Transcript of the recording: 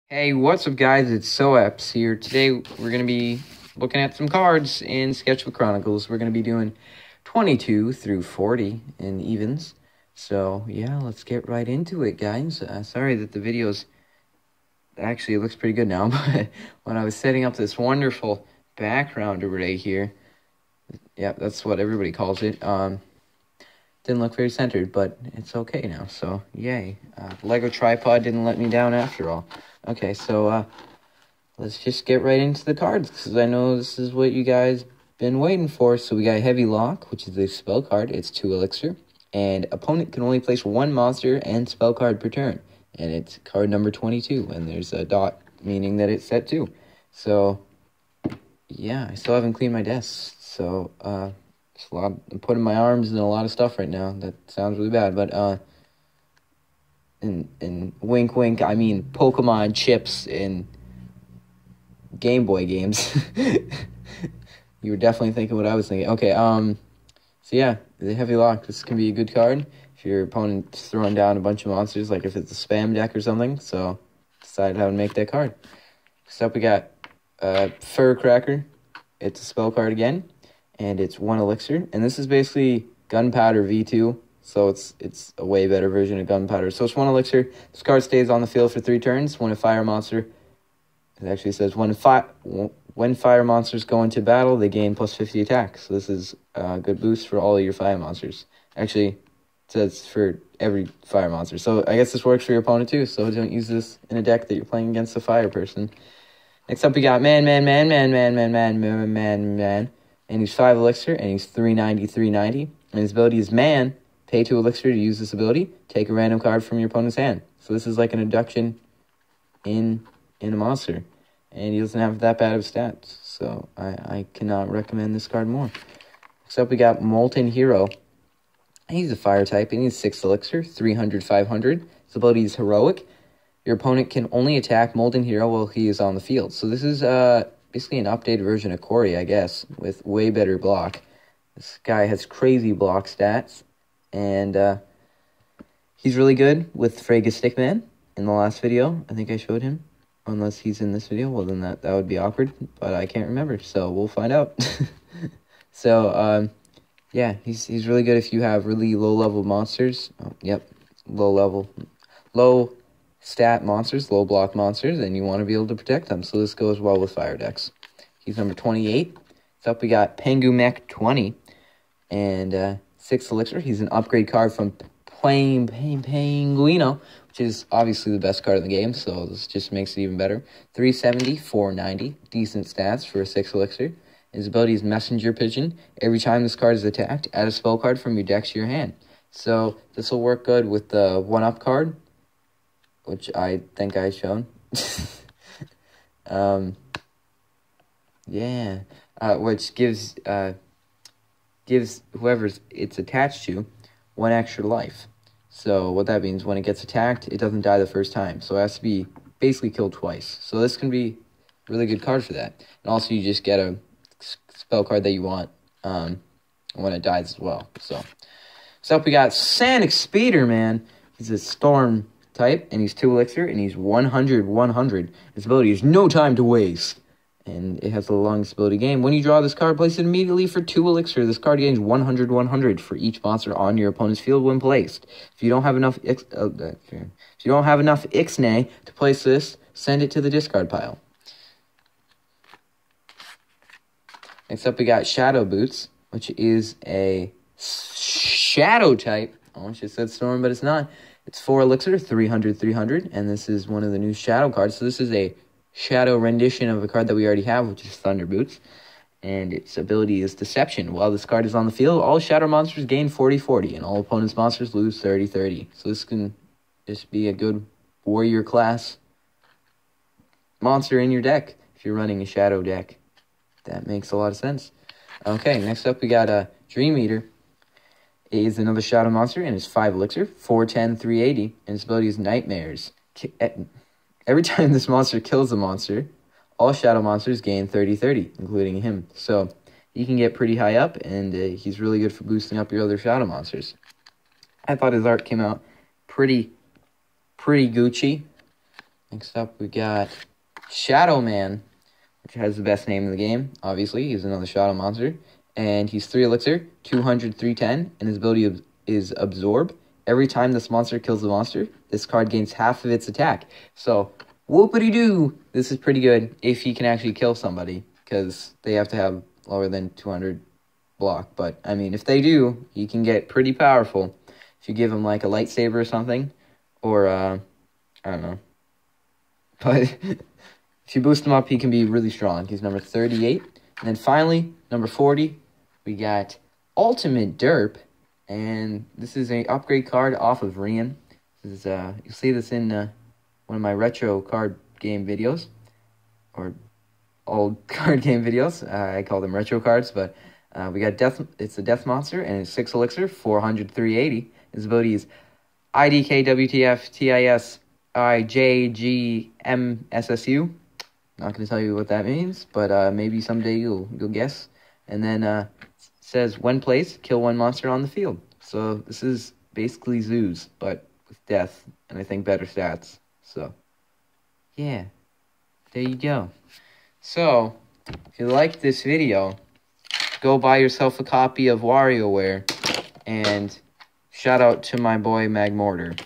Hey, what's up guys, it's Soeps here. Today we're going to be looking at some cards in Sketchbook Chronicles. We're going to be doing 22 through 40 in evens. So yeah, let's get right into it, guys. Sorry that the video's... Actually, it looks pretty good now, but when I was setting up this wonderful background array here, yeah, that's what everybody calls it, didn't look very centered, but it's okay now, so yay. Lego tripod didn't let me down after all. Okay, so let's just get right into the cards, because I know this is what you guys been waiting for. So we got Heavy Lock, which is a spell card. It's 2 elixir, and opponent can only place 1 monster and spell card per turn, and it's card number 22, and there's a dot meaning that it's set 2. So yeah, I still haven't cleaned my desk, so it's a lot. I'm putting my arms in a lot of stuff right now. That sounds really bad, but and wink wink, I mean Pokemon chips and Game Boy games. You were definitely thinking what I was thinking. Okay, so yeah, the Heavy Lock, this can be a good card if your opponent's throwing down a bunch of monsters, like if it's a spam deck or something. So decide how to make that card. Next up we got Firecracker. It's a spell card again, and it's 1 elixir, and this is basically Gunpowder V2, so it's a way better version of Gunpowder. So it's 1 elixir. This card stays on the field for 3 turns. When a fire monster, it actually says when fire monsters go into battle, they gain plus 50 attack. So this is a good boost for all of your fire monsters. Actually, it says for every fire monster. So I guess this works for your opponent too, so don't use this in a deck that you're playing against a fire person. Next up we got Man. And he's 5 elixir, and he's 390. And his ability is Man. Pay 2 elixir to use this ability. Take a random card from your opponent's hand. So this is like an induction in a monster. And he doesn't have that bad of stats. So I cannot recommend this card more. Next up we got Molten Hero. He's a fire type, and he's 6 elixir, 500. His ability is Heroic. Your opponent can only attack Molten Hero while he is on the field. So this is basically an updated version of Corey, I guess, with way better block. This guy has crazy block stats, and he's really good with Frega Stickman in the last video. I think I showed him. Unless he's in this video, well then that would be awkward, but I can't remember, so we'll find out. So, yeah, he's really good if you have really low-level monsters. Oh, yep, low stat monsters, low block monsters, and you want to be able to protect them. So this goes well with fire decks. He's number 28. Next up we got Pengu Mech 20 and 6 elixir. He's an upgrade card from Penguino, which is obviously the best card in the game, so this just makes it even better. 370, 490, decent stats for a 6 elixir. His ability is Messenger Pigeon. Every time this card is attacked, add a spell card from your deck to your hand. So this will work good with the 1-up card, which I think I shown. Yeah, which gives whoever it's attached to 1 extra life. So what that means, when it gets attacked, it doesn't die the first time. So it has to be basically killed twice. So this can be a really good card for that. And also you just get a spell card that you want when it dies as well. So up we got Sonic Speeder, man. He's a storm type, and he's 2 elixir, and he's 100. His ability is No Time to Waste, and it has the longest ability game. When you draw this card, place it immediately for 2 elixir. This card gains 100 for each monster on your opponent's field when placed. If you don't have enough Ixnay to place this, send it to the discard pile. Next up we got Shadow Boots, which is a shadow type. I almost just said storm, but it's not. It's 4 elixir, 300, and this is one of the new shadow cards. So this is a shadow rendition of a card that we already have, which is Thunder Boots, and its ability is Deception. While this card is on the field, all shadow monsters gain 40, and all opponent's monsters lose 30. So this can just be a good warrior class monster in your deck if you're running a shadow deck. That makes a lot of sense. Okay, next up we got a Dream Eater. It is another shadow monster, and it's 5 elixir, 410, 380, and its ability is Nightmares. Every time this monster kills a monster, all shadow monsters gain 30, including him. So he can get pretty high up, and he's really good for boosting up your other shadow monsters. I thought his art came out pretty Gucci. Next up, we got Shadow Man, which has the best name in the game. Obviously, he's another Shadow monster. And he's 3 elixir, 200, 310, and his ability is Absorb. Every time this monster kills the monster, this card gains half of its attack. So, whoopity-doo! This is pretty good if he can actually kill somebody, because they have to have lower than 200 block. But, I mean, if they do, he can get pretty powerful. If you give him, like, a lightsaber or something, or, I don't know. But if you boost him up, he can be really strong. He's number 38. And then finally, number 40, we got Ultimate Derp. And this is an upgrade card off of Rian. This is, you'll see this in one of my retro card game videos. Or old card game videos. I call them retro cards. But we got Death. It's a Death Monster. And it's 6 elixir, 400, 380. His ability is IDK, WTF, TIS, IJGMSSU. Not going to tell you what that means, but maybe someday you'll guess. And then it says, when placed, kill 1 monster on the field. So this is basically Zoos, but with death, and I think better stats. So, yeah, there you go. So, if you liked this video, go buy yourself a copy of WarioWare, and shout out to my boy Magmortar.